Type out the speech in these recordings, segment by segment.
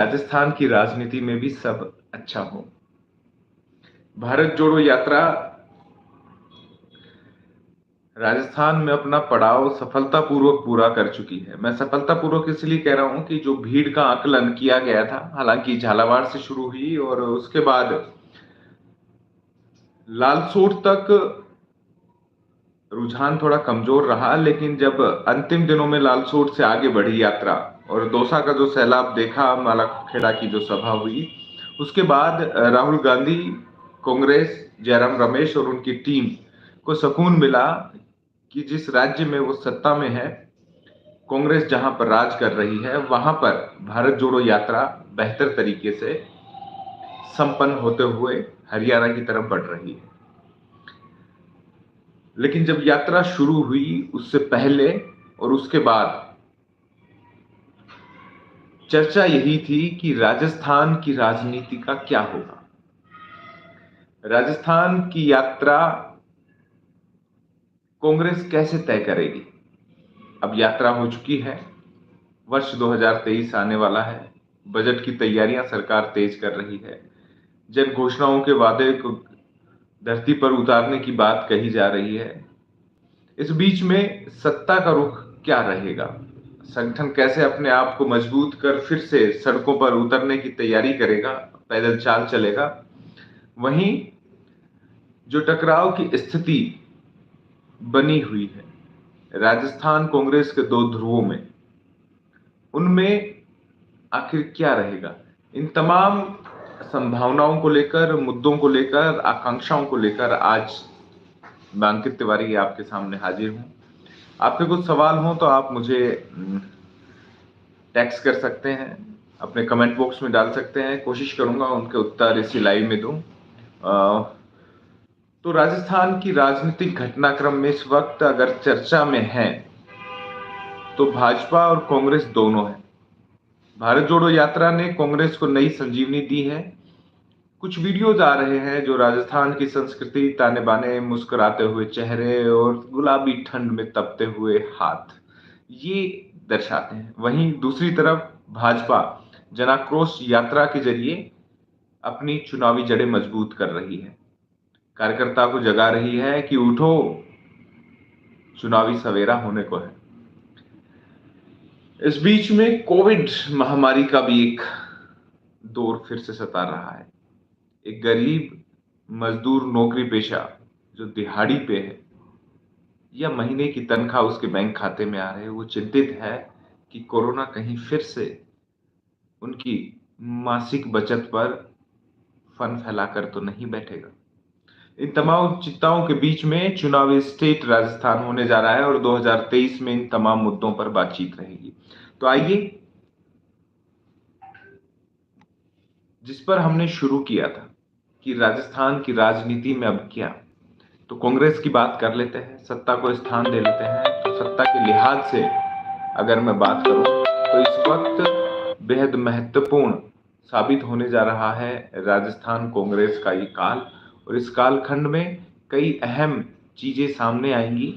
राजस्थान की राजनीति में भी सब अच्छा हो। भारत जोड़ो यात्रा राजस्थान में अपना पड़ाव सफलतापूर्वक पूरा कर चुकी है। मैं सफलतापूर्वक इसलिए कह रहा हूं कि जो भीड़ का आकलन किया गया था, हालांकि झालावाड़ से शुरू हुई और उसके बाद लालसोट तक रुझान थोड़ा कमजोर रहा, लेकिन जब अंतिम दिनों में लालसोट से आगे बढ़ी यात्रा और दौसा का जो सैलाब देखा, मालाखेड़ा की जो सभा हुई, उसके बाद राहुल गांधी, कांग्रेस, जयराम रमेश और उनकी टीम को सुकून मिला कि जिस राज्य में वो सत्ता में है, कांग्रेस जहां पर राज कर रही है, वहां पर भारत जोड़ो यात्रा बेहतर तरीके से संपन्न होते हुए हरियाणा की तरफ बढ़ रही है। लेकिन जब यात्रा शुरू हुई, उससे पहले और उसके बाद चर्चा यही थी कि राजस्थान की राजनीति का क्या होगा। राजस्थान की यात्रा कांग्रेस कैसे तय करेगी। अब यात्रा हो चुकी है, वर्ष 2023 आने वाला है, बजट की तैयारियां सरकार तेज कर रही है, जन घोषणाओं के वादे को धरती पर उतारने की बात कही जा रही है। इस बीच में सत्ता का रुख क्या रहेगा, संगठन कैसे अपने आप को मजबूत कर फिर से सड़कों पर उतरने की तैयारी करेगा, पैदल चाल चलेगा। वहीं जो टकराव की स्थिति बनी हुई है राजस्थान कांग्रेस के दो ध्रुवों में, उनमें आखिर क्या रहेगा। इन तमाम संभावनाओं को लेकर, मुद्दों को लेकर, आकांक्षाओं को लेकर आज मैं अंकित तिवारी आपके सामने हाजिर हूं। आपके कुछ सवाल हो तो आप मुझे टेक्स्ट कर सकते हैं, अपने कमेंट बॉक्स में डाल सकते हैं। कोशिश करूंगा उनके उत्तर इसी लाइव में दूं। तो राजस्थान की राजनीतिक घटनाक्रम में इस वक्त अगर चर्चा में है तो भाजपा और कांग्रेस दोनों है। भारत जोड़ो यात्रा ने कांग्रेस को नई संजीवनी दी है। कुछ वीडियोज आ रहे हैं जो राजस्थान की संस्कृति, ताने बाने, मुस्कुराते हुए चेहरे और गुलाबी ठंड में तपते हुए हाथ, ये दर्शाते हैं। वहीं दूसरी तरफ भाजपा जनाक्रोश यात्रा के जरिए अपनी चुनावी जड़ें मजबूत कर रही है, कार्यकर्ता को जगा रही है कि उठो, चुनावी सवेरा होने को है। इस बीच में कोविड महामारी का भी एक दौर फिर से सता रहा है। एक गरीब मजदूर नौकरी पेशा जो दिहाड़ी पे है या महीने की तनख्वाह उसके बैंक खाते में आ रहे हैं, वो चिंतित है कि कोरोना कहीं फिर से उनकी मासिक बचत पर फन फैलाकर तो नहीं बैठेगा। इन तमाम चिंताओं के बीच में चुनावी स्टेट राजस्थान होने जा रहा है और 2023 में इन तमाम मुद्दों पर बातचीत रहेगी। तो आइए, जिस पर हमने शुरू किया था कि राजस्थान की राजनीति में अब क्या, तो कांग्रेस की बात कर लेते हैं, सत्ता को स्थान दे लेते हैं। तो सत्ता के लिहाज से अगर मैं बात करूं तो इस वक्त बेहद महत्वपूर्ण साबित होने जा रहा है राजस्थान कांग्रेस का ये काल। और इस कालखंड में कई अहम चीजें सामने आएंगी।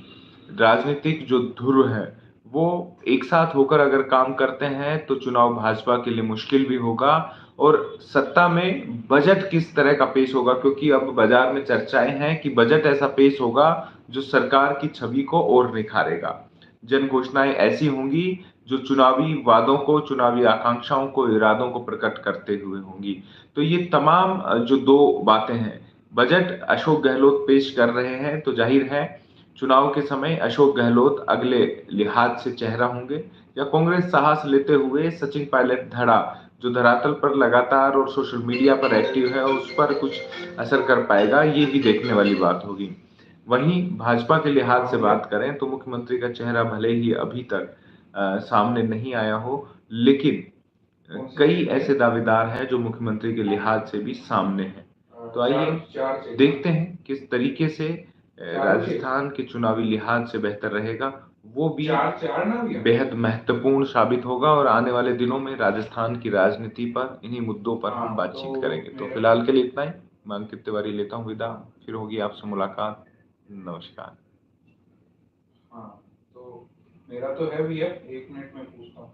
राजनीतिक जो ध्रुव है वो एक साथ होकर अगर काम करते हैं तो चुनाव भाजपा के लिए मुश्किल भी होगा। और सत्ता में बजट किस तरह का पेश होगा, क्योंकि अब बाजार में चर्चाएं हैं कि बजट ऐसा पेश होगा जो सरकार की छवि को और निखारेगा। जन घोषणाएं ऐसी होंगी जो चुनावी वादों को, चुनावी आकांक्षाओं को, इरादों को प्रकट करते हुए होंगी। तो ये तमाम जो दो बातें हैं, बजट अशोक गहलोत पेश कर रहे हैं, तो जाहिर है चुनाव के समय अशोक गहलोत अगले लिहाज से चेहरा होंगे, या कांग्रेस साहस लेते हुए सचिन पायलट धड़ा जो धरातल पर लगातार और सोशल मीडिया पर एक्टिव है उस पर कुछ असर कर पाएगा, ये भी देखने वाली बात होगी। वहीं भाजपा के लिहाज से बात करें तो मुख्यमंत्री का चेहरा भले ही अभी तक सामने नहीं आया हो, लेकिन कई ऐसे दावेदार हैं जो मुख्यमंत्री के लिहाज से भी सामने हैं। तो आइए देखते हैं किस तरीके से राजस्थान के चुनावी लिहाज से बेहतर रहेगा, वो भी बेहद महत्वपूर्ण साबित होगा। और आने वाले दिनों में राजस्थान की राजनीति पर, इन्हीं मुद्दों पर हम बातचीत करेंगे। तो फिलहाल के लिए इतना ही। मैं अंकित तिवारी लेता हूँ विदा, फिर होगी आपसे मुलाकात। नमस्कार। हाँ, तो मेरा तो है भैया, 1 मिनट में पूछता हूँ।